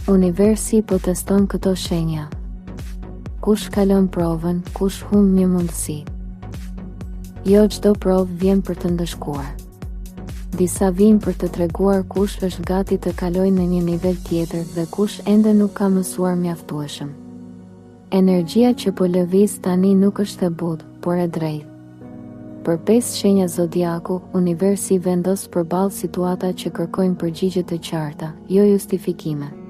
Universi po teston këto shenja. Kush kalon provën, kush humb një mundësi. Jo çdo provë vjen për të ndëshkuar. Disa vijnë për të treguar kush është gati të kalojë në një nivel tjetër dhe kush ende nuk ka mësuar mjaftueshëm. Energjia që po lëviz tani nuk është e butë, por e drejtë. Për 5 shenja zodiaku, universi vendos përballë situata që kërkojnë përgjigje të qarta, jo justifikime.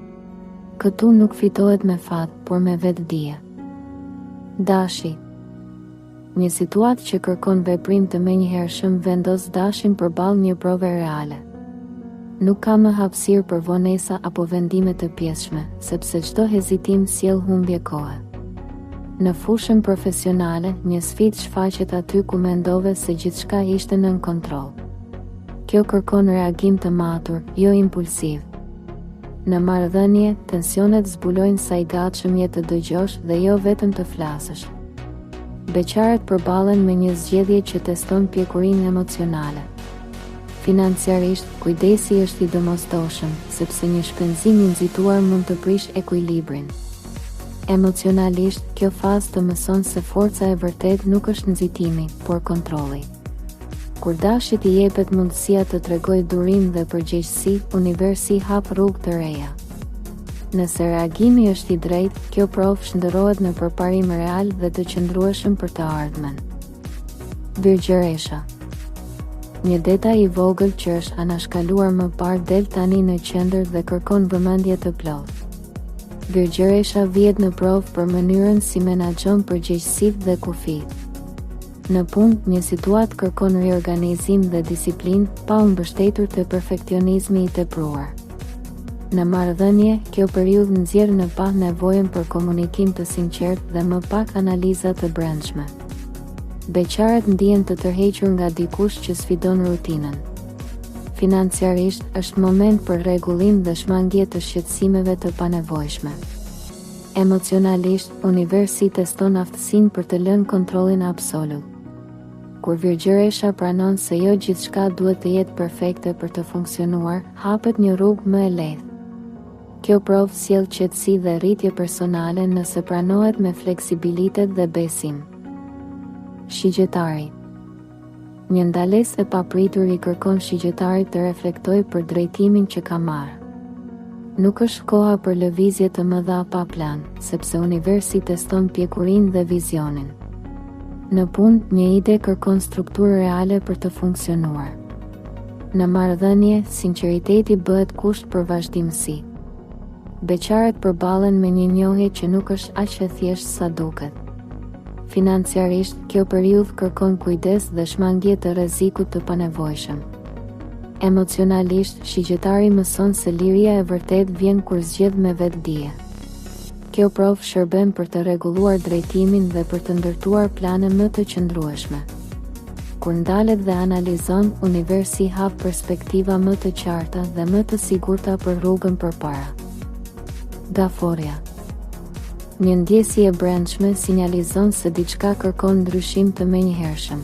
Këtu nuk fitohet me fat, por me vetdije. Dashi. Një situatë që kërkon veprim të menjëhershëm vendos dashin përballë një prove reale. Nuk ka më hapësirë për vonesa apo vendime të pjeshme, sepse çdo hezitim sjell humbje kohe. Në fushën profesionale, një sfidë shfaqet aty ku mendove se gjithçka ishte nën kontroll. Kjo kërkon reagim të matur, jo impulsiv. Në marrëdhënie, tensionet zbulojnë sa i gatshëm je të dëgjosh dhe jo vetëm të flasësh. Beqarët përballen me një zgjedhje që teston pjekurinë emocionale. Financiarisht, kujdesi është i domosdoshëm, sepse një shpenzim i nxituar mund të prish ekuilibrin. Emocionalisht, kjo fazë të mëson se forca e vërtet nuk është nxitimi, por kontrolli. Kur dashit i jepet mundësia të tregojë durim dhe përgjegjësi, universi hap rrugë të reja. Nëse reagimi është i drejtë, kjo provë shndërrohet në përparim real dhe të qëndrueshëm për të ardhmen. Virgjëresha. Një detaj i vogël që është anashkaluar më parë del tani në qendër dhe kërkon vëmendje të plotë. Virgjëresha vjet në provë për mënyrën si menaxhon përgjegjësitë dhe kufijtë. Në punë, një situatë kërkon riorganizim dhe disiplinë, pa u mbështetur te perfeksionizmi i tepruar. Në marrëdhënie, kjo periudhë nxjerr në pa nevojën për komunikim të sinqertë dhe më pak analiza të brendshme. Beqarët ndihen të tërhequr nga dikush që sfidon rutinën. Financiarisht, është moment për rregullim dhe shmangje të shqetësimeve të panevojshme. Emocionalisht, universi teston aftësinë për të lënë kontrollin absolut. Kur virgjëresha pranon se jo gjithçka duhet të jetë perfekte për të funksionuar, hapet një rrugë më e lehtë. Kjo provë sjell qetësi dhe rritje personale nëse pranohet me fleksibilitet dhe besim. Shigjetari. Një ndalesë e papritur i kërkon shigjetarit të reflektojë për drejtimin që ka marrë. Nuk është koha për lëvizje të mëdha pa plan, sepse universi teston pjekurinë dhe vizionin. Në punë, një ide kërkon strukturë reale për të funksionuar. Në marrëdhënie, sinqeriteti bëhet kusht për vazhdimsi. Beqarët përballen me një njohje që nuk është aq e thjeshtë sa duket. Financiarisht, kjo periudhë kërkon kujdes dhe shmangje të rrezikut të panevojshëm. Emocionalisht, shigjetari mëson se liria e vërtet vjen kur zgjedh me vetdije. Kjo provë shërben për të rregulluar drejtimin dhe për të ndërtuar plane më të qëndrueshme. Kur ndalet dhe analizon, universi hap perspektiva më të qarta dhe më të sigurta për rrugën përpara. Gaforja. Një ndjesje e brendshme sinjalizon se diçka kërkon ndryshim të menjëhershëm.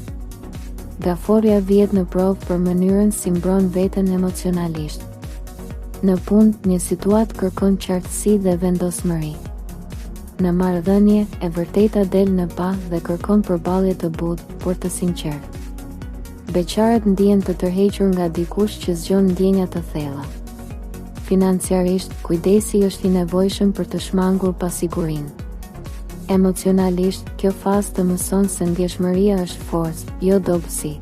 Gaforja vjet në provë për mënyrën si mbron veten emocionalisht. Në punë, një situatë kërkon qartësi dhe vendosmëri. Në marrëdhënie, e vërteta del në pa dhe kërkon përballje të butë, por të sinqertë. Beqarët ndihen të tërhequr nga dikush që zgjon ndjenja të thella. Financiarisht, kujdesi është i nevojshëm për të shmangur pasigurinë. Emocionalisht, kjo fazë të mëson se ndjeshmëria është forcë, jo dobësi.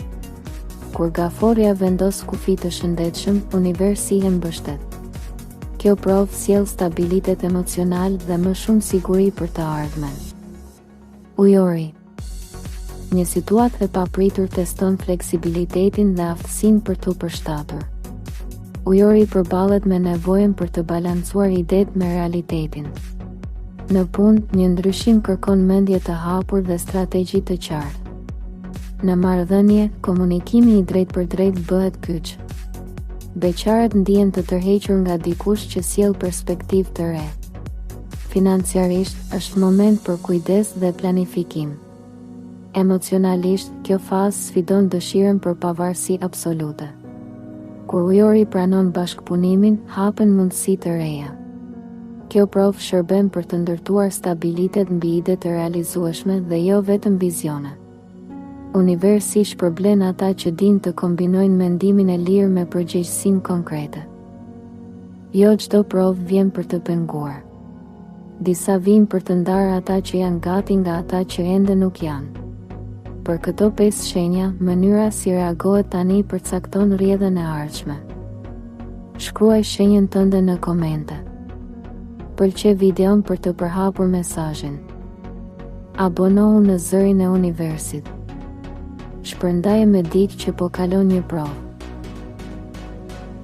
Kur gaforja vendos kufi të shëndetshëm, universi e mbështet. Kjo provë sjell stabilitet emocional dhe më shumë siguri për të ardhmen. Ujori. Një situatë e papritur teston fleksibilitetin dhe aftësinë për t'u përshtatur. Ujori përballet me nevojën për të balancuar idetë me realitetin. Në punë, një ndryshim kërkon mendje të hapur dhe strategji të qartë. Në marrëdhënie, komunikimi i drejtpërdrejtë bëhet kyç. Beqarët ndihen të tërhequr nga dikush që sjell perspektivë të re. Financiarisht, është moment për kujdes dhe planifikim. Emocionalisht, kjo fazë sfidon dëshirën për pavarësi absolute. Kur ujori pranon bashkëpunimin, hapen mundësi të reja. Kjo provë shërben për të ndërtuar stabilitet mbi ide të realizueshme dhe jo vetëm vizione. Universi shpërblen ata që din të kombinojnë mendimin e lirë me përgjegjësinë konkrete. Jo çdo provë vjen për të penguar. Disa vijnë për të ndarë ata që janë gati nga ata që ende nuk janë. Për këto 5 shenja, mënyra si reagohet tani përcakton rrjedhën e ardhshme. Shkruaj shenjën tënde në komente. Pëlqe videon për të përhapur mesazhin. Abonohu në Zërin e Universit. Shpërndaje me dikë që po kalon një provë.